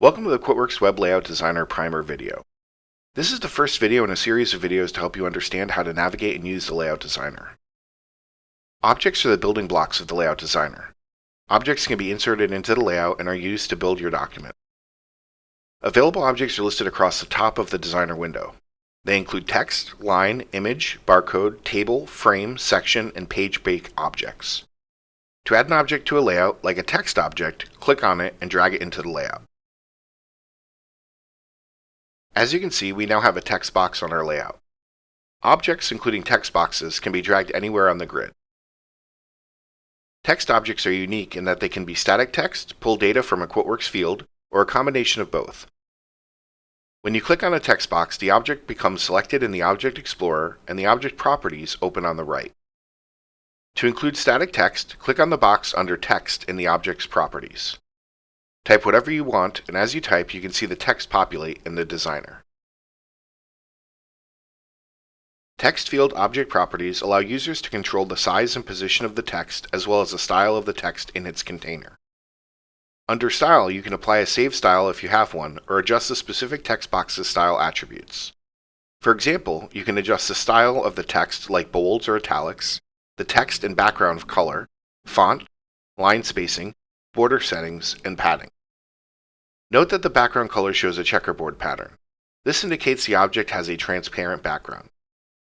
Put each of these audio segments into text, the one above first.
Welcome to the QuoteWerks Web Layout Designer primer video. This is the first video in a series of videos to help you understand how to navigate and use the Layout Designer. Objects are the building blocks of the Layout Designer. Objects can be inserted into the layout and are used to build your document. Available objects are listed across the top of the Designer window. They include text, line, image, barcode, table, frame, section, and page break objects. To add an object to a layout, like a text object, click on it and drag it into the layout. As you can see, we now have a text box on our layout. Objects, including text boxes, can be dragged anywhere on the grid. Text objects are unique in that they can be static text, pull data from a QuoteWerks field, or a combination of both. When you click on a text box, the object becomes selected in the Object Explorer, and the object properties open on the right. To include static text, click on the box under Text in the object's properties. Type whatever you want, and as you type, you can see the text populate in the Designer. Text field object properties allow users to control the size and position of the text as well as the style of the text in its container. Under Style, you can apply a save style if you have one, or adjust the specific text box's style attributes. For example, you can adjust the style of the text like bolds or italics, the text and background color, font, line spacing, border settings, and padding. Note that the background color shows a checkerboard pattern. This indicates the object has a transparent background.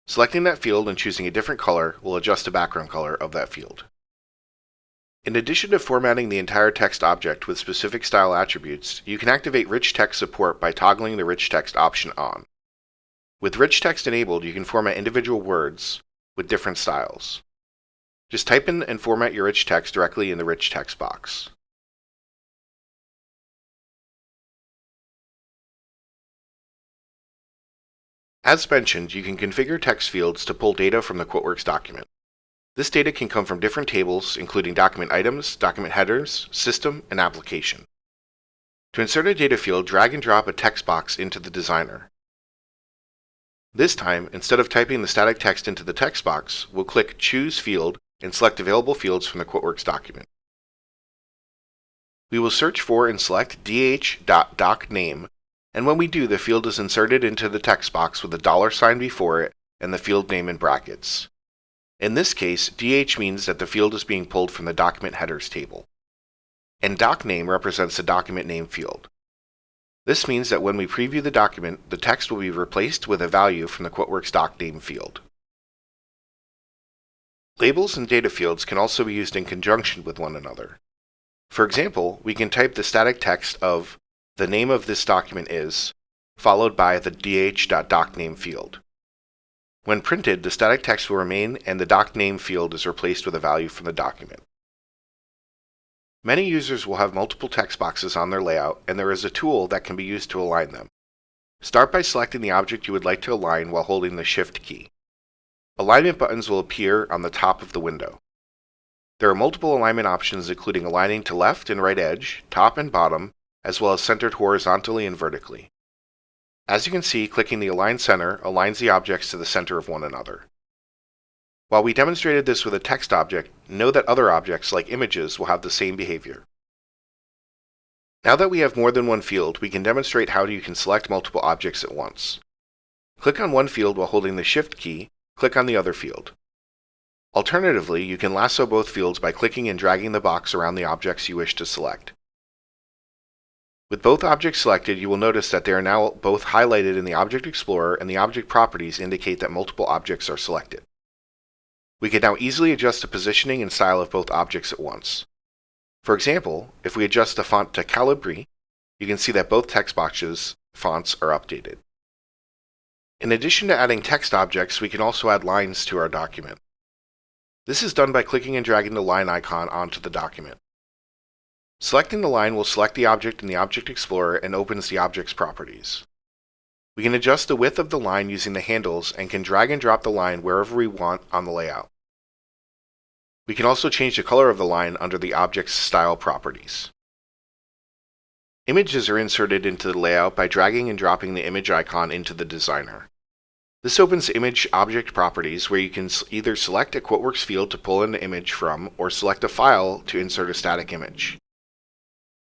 Selecting that field and choosing a different color will adjust the background color of that field. In addition to formatting the entire text object with specific style attributes, you can activate rich text support by toggling the rich text option on. With rich text enabled, you can format individual words with different styles. Just type in and format your rich text directly in the rich text box. As mentioned, you can configure text fields to pull data from the QuoteWerks document. This data can come from different tables, including document items, document headers, system, and application. To insert a data field, drag and drop a text box into the Designer. This time, instead of typing the static text into the text box, we'll click Choose Field and select available fields from the QuoteWerks document. We will search for and select dh.docname, and when we do, the field is inserted into the text box with a $sign before it and the field name in brackets. In this case, DH means that the field is being pulled from the document headers table, and docname represents the document name field. This means that when we preview the document, the text will be replaced with a value from the QuoteWerks docname field. Labels and data fields can also be used in conjunction with one another. For example, we can type the static text of "the name of this document is," followed by the dh.docname field. When printed, the static text will remain and the docname field is replaced with a value from the document. Many users will have multiple text boxes on their layout, and there is a tool that can be used to align them. Start by selecting the object you would like to align while holding the Shift key. Alignment buttons will appear on the top of the window. There are multiple alignment options including aligning to left and right edge, top and bottom, as well as centered horizontally and vertically. As you can see, clicking the Align Center aligns the objects to the center of one another. While we demonstrated this with a text object, know that other objects, like images, will have the same behavior. Now that we have more than one field, we can demonstrate how you can select multiple objects at once. Click on one field while holding the Shift key, click on the other field. Alternatively, you can lasso both fields by clicking and dragging the box around the objects you wish to select. With both objects selected, you will notice that they are now both highlighted in the Object Explorer, and the object properties indicate that multiple objects are selected. We can now easily adjust the positioning and style of both objects at once. For example, if we adjust the font to Calibri, you can see that both text boxes' fonts are updated. In addition to adding text objects, we can also add lines to our document. This is done by clicking and dragging the line icon onto the document. Selecting the line will select the object in the Object Explorer and opens the object's properties. We can adjust the width of the line using the handles and can drag and drop the line wherever we want on the layout. We can also change the color of the line under the object's style properties. Images are inserted into the layout by dragging and dropping the image icon into the Designer. This opens Image Object Properties, where you can either select a QuoteWerks field to pull an image from or select a file to insert a static image.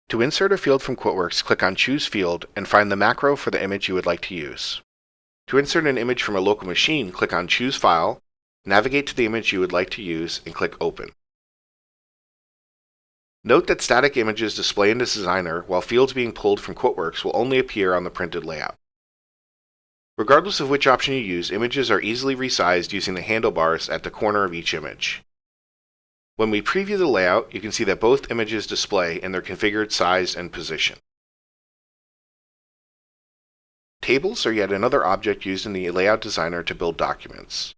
To insert a field from QuoteWerks, click on Choose Field and find the macro for the image you would like to use. To insert an image from a local machine, click on Choose File, navigate to the image you would like to use, and click Open. Note that static images display in the Designer, while fields being pulled from QuoteWerks will only appear on the printed layout. Regardless of which option you use, images are easily resized using the handlebars at the corner of each image. When we preview the layout, you can see that both images display in their configured size and position. Tables are yet another object used in the Layout Designer to build documents.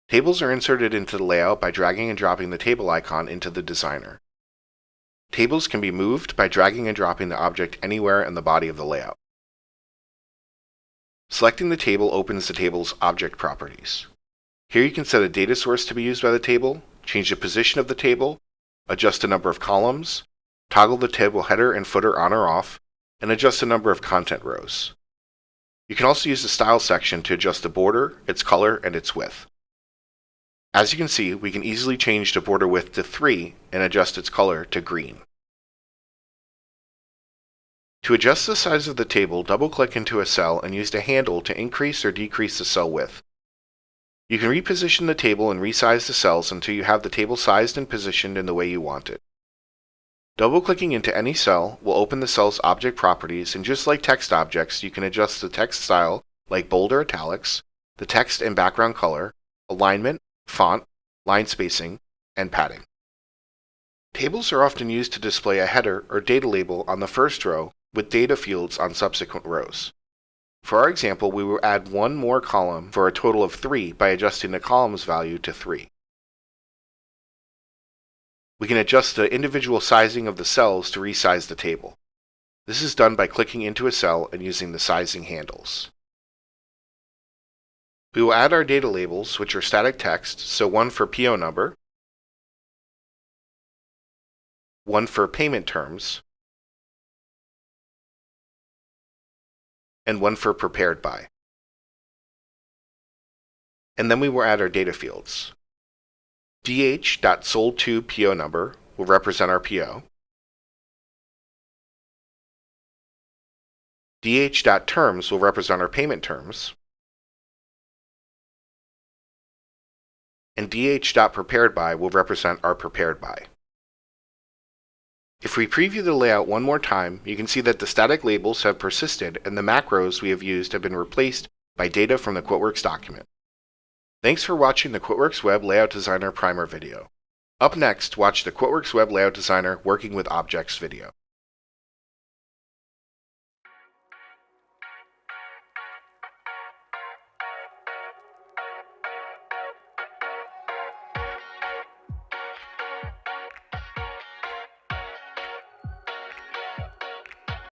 Tables are inserted into the layout by dragging and dropping the table icon into the Designer. Tables can be moved by dragging and dropping the object anywhere in the body of the layout. Selecting the table opens the table's object properties. Here you can set a data source to be used by the table, change the position of the table, adjust the number of columns, toggle the table header and footer on or off, and adjust the number of content rows. You can also use the Style section to adjust the border, its color, and its width. As you can see, we can easily change the border width to 3 and adjust its color to green. To adjust the size of the table, double-click into a cell and use the handle to increase or decrease the cell width. You can reposition the table and resize the cells until you have the table sized and positioned in the way you want it. Double-clicking into any cell will open the cell's object properties, and just like text objects, you can adjust the text style like bold or italics, the text and background color, alignment, font, line spacing, and padding. Tables are often used to display a header or data label on the first row with data fields on subsequent rows. For our example, we will add one more column for a total of 3 by adjusting the column's value to 3. We can adjust the individual sizing of the cells to resize the table. This is done by clicking into a cell and using the sizing handles. We will add our data labels, which are static text, so one for PO number, one for payment terms, and one for prepared by. And then we will add our data fields. dh.sold2 PO number will represent our PO. dh.terms will represent our payment terms. And dh.prepared by will represent our prepared by. If we preview the layout one more time, you can see that the static labels have persisted and the macros we have used have been replaced by data from the QuoteWerks document. Thanks for watching the QuoteWerks Web Layout Designer primer video. Up next, watch the QuoteWerks Web Layout Designer Working with Objects video.